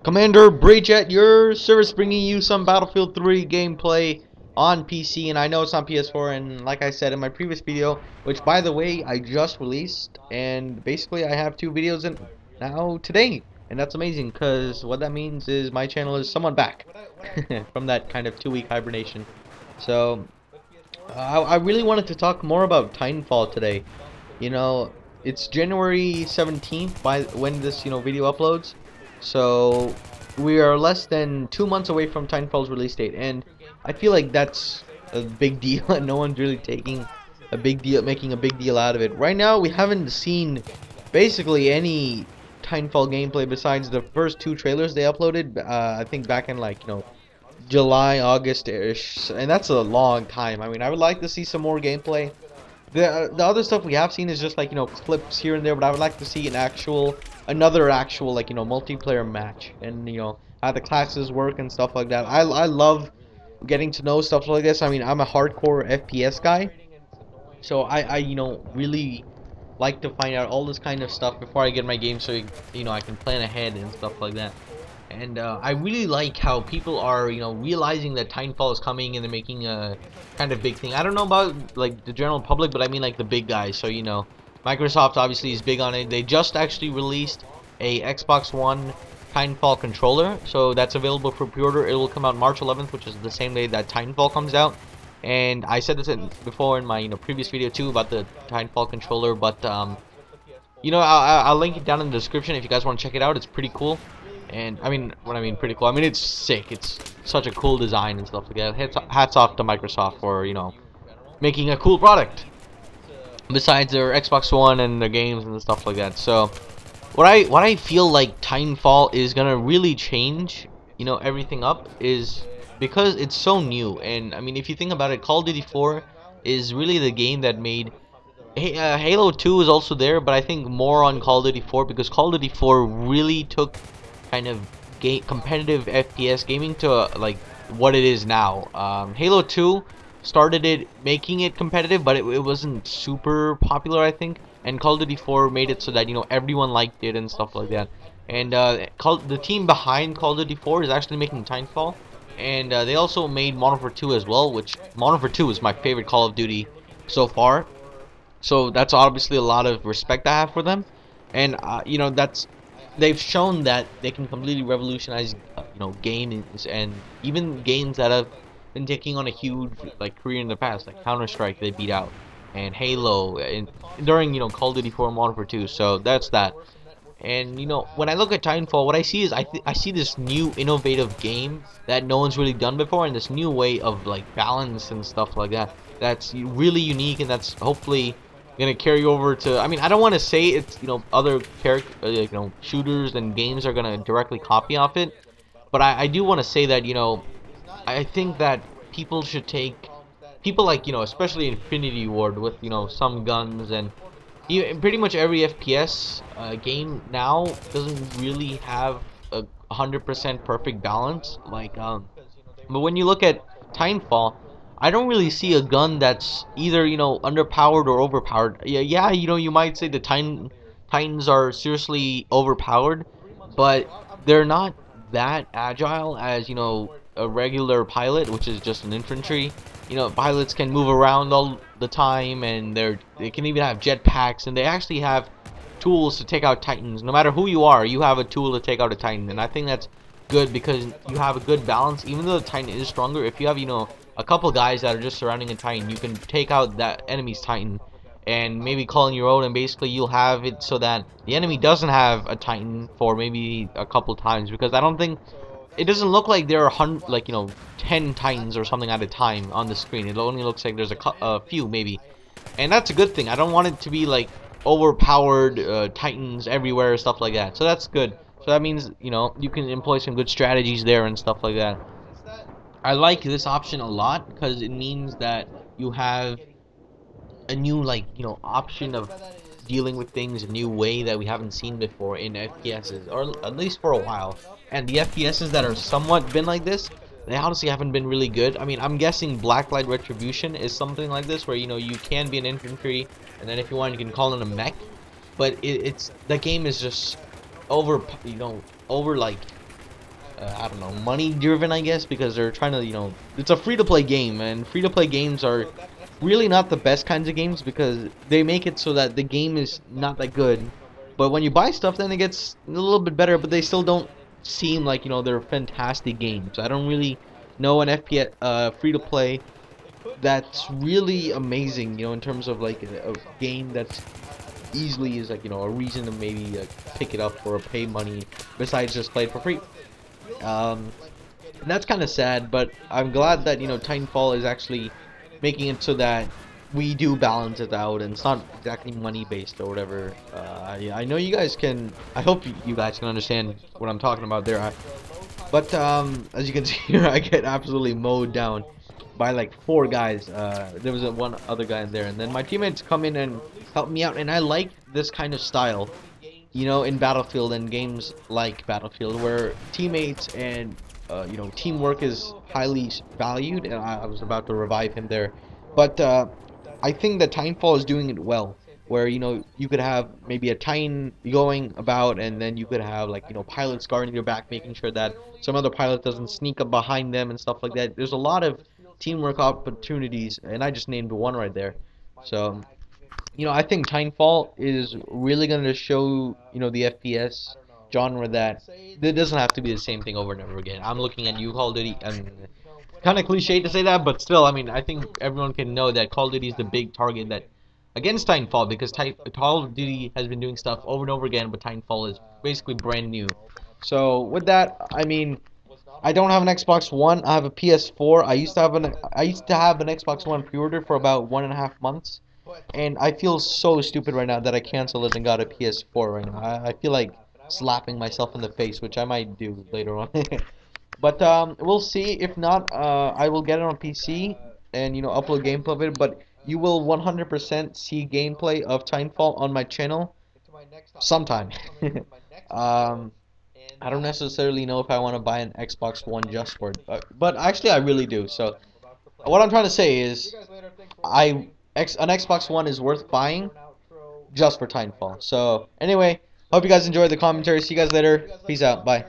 Commander Bridge at your service, bringing you some Battlefield 3 gameplay on PC, and I know it's on PS4, and like I said in my previous video, which by the way I just released, and basically I have 2 videos in now today, and that's amazing because what that means is my channel is somewhat back from that kind of 2-week hibernation. So I really wanted to talk more about Titanfall today. You know, it's January 17th by when this video uploads. So we are less than 2 months away from Titanfall's release date, and I feel like that's a big deal, and no one's really taking a big deal, making a big deal out of it. Right now, we haven't seen basically any Titanfall gameplay besides the first 2 trailers they uploaded. I think back in July, August-ish, and that's a long time. I mean, I would like to see some more gameplay. The other stuff we have seen is just clips here and there, but I would like to see another actual multiplayer match, and how the classes work and stuff like that. I love getting to know stuff like this. I mean, I'm a hardcore FPS guy, so I really like to find out all this kind of stuff before I get my game, so I can plan ahead and stuff like that. And I really like how people are realizing that Titanfall is coming, and they're making a kind of big thing. I don't know about the general public, but I mean the big guys. So Microsoft obviously is big on it. They just actually released a Xbox One Titanfall controller, so that's available for pre-order. It will come out March 11th, which is the same day that Titanfall comes out. And I said this before in my previous video too about the Titanfall controller, but I'll link it down in the description if you guys want to check it out. It's pretty cool. And I mean, when I mean pretty cool, I mean it's sick. It's such a cool design and stuff like that. Hats off to Microsoft for making a cool product besides their Xbox One and their games and stuff like that. So what I feel like Titanfall is gonna really change everything up is because it's so new. And I mean, if you think about it, Call of Duty 4 is really the game that made Halo 2 is also there, but I think more on Call of Duty 4 because Call of Duty 4 really took kind of competitive FPS gaming to what it is now. Halo 2 started it, making it competitive, but it wasn't super popular, I think. And Call of Duty 4 made it so that everyone liked it and stuff like that. And the team behind Call of Duty 4 is actually making Titanfall, and they also made Modern Warfare 2 as well, which Modern Warfare 2 is my favorite Call of Duty so far. So that's obviously a lot of respect I have for them, and they've shown that they can completely revolutionize games, and even games that have been taking on a huge career in the past, like Counter-Strike they beat out, and Halo during Call of Duty 4 and Modern Warfare 2. So that's that. And when I look at Titanfall, what I see is I see this new innovative game that no one's really done before, and this new way of balance and stuff like that that's really unique, and that's hopefully gonna carry over to, I mean, I don't want to say it's other character shooters and games are gonna directly copy off it, but I do want to say that I think that people should take especially Infinity Ward with some guns, and pretty much every FPS game now doesn't really have a 100% perfect balance, but when you look at Titanfall, I don't really see a gun that's either underpowered or overpowered. Yeah, you might say the Titans are seriously overpowered, but they're not that agile as a regular pilot, which is just an infantry. Pilots can move around all the time, and they can even have jetpacks, and they actually have tools to take out Titans. No matter who you are, you have a tool to take out a Titan, and I think that's good because you have a good balance. Even though the Titan is stronger, if you have a couple guys that are just surrounding a Titan, you can take out that enemy's Titan and maybe call in your own, and basically you'll have it so that the enemy doesn't have a Titan for maybe a couple times, because I don't think it doesn't look like there are 10 Titans or something at a time on the screen. It only looks like there's a few maybe, and that's a good thing. I don't want it to be overpowered Titans everywhere, stuff like that. So that's good. So that means you can employ some good strategies there and stuff like that. I like this option a lot because it means that you have a new option of dealing with things, a new way that we haven't seen before in FPSs, or at least for a while. And the FPSs that are somewhat been like this, they honestly haven't been really good. I mean, I'm guessing Blacklight Retribution is something like this, where you can be an infantry, and then if you want you can call in a mech, but the game is just over I don't know, money driven, I guess, because they're trying to, it's a free to play game, and free to play games are really not the best kinds of games because they make it so that the game is not that good. But when you buy stuff, then it gets a little bit better, but they still don't seem like, they're fantastic games. I don't really know an FPS free to play that's really amazing, in terms of like a game that's easily is like, a reason to maybe pick it up or pay money besides just play it for free. Um, and that's kind of sad, but I'm glad that, Titanfall is actually making it so that we do balance it out and it's not exactly money based or whatever. I know you guys can, I hope you guys can understand what I'm talking about there. But as you can see here, I get absolutely mowed down by like 4 guys. There was one other guy in there, and then my teammates come in and help me out, and I like this kind of style, in Battlefield and games like Battlefield, where teammates and teamwork is highly valued. And I was about to revive him there, but I think that Timefall is doing it well. Where you could have maybe a Titan going about, and then you could have like pilots guarding your back, making sure that some other pilot doesn't sneak up behind them and stuff like that. There's a lot of teamwork opportunities, and I just named one right there. So I think Titanfall is really going to show, the FPS genre that it doesn't have to be the same thing over and over again. I'm looking at you, Call of Duty. I mean, kind of cliche to say that, but still, I mean, I think everyone can know that Call of Duty is the big target that against Titanfall because Call of Duty has been doing stuff over and over again, but Titanfall is basically brand new. So with that, I mean, I don't have an Xbox One. I have a PS4. I used to have an Xbox One pre-order for about 1.5 months, and I feel so stupid right now that I canceled it and got a PS4 right now. I feel like slapping myself in the face, which I might do later on. But we'll see. If not, I will get it on PC and upload gameplay of it. But you will 100% see gameplay of Titanfall on my channel sometime. um, I don't necessarily know if I want to buy an Xbox One just for it, but actually I really do. So what I'm trying to say is, an Xbox One is worth buying just for Titanfall. So anyway, hope you guys enjoyed the commentary. See you guys later. Peace out. Bye.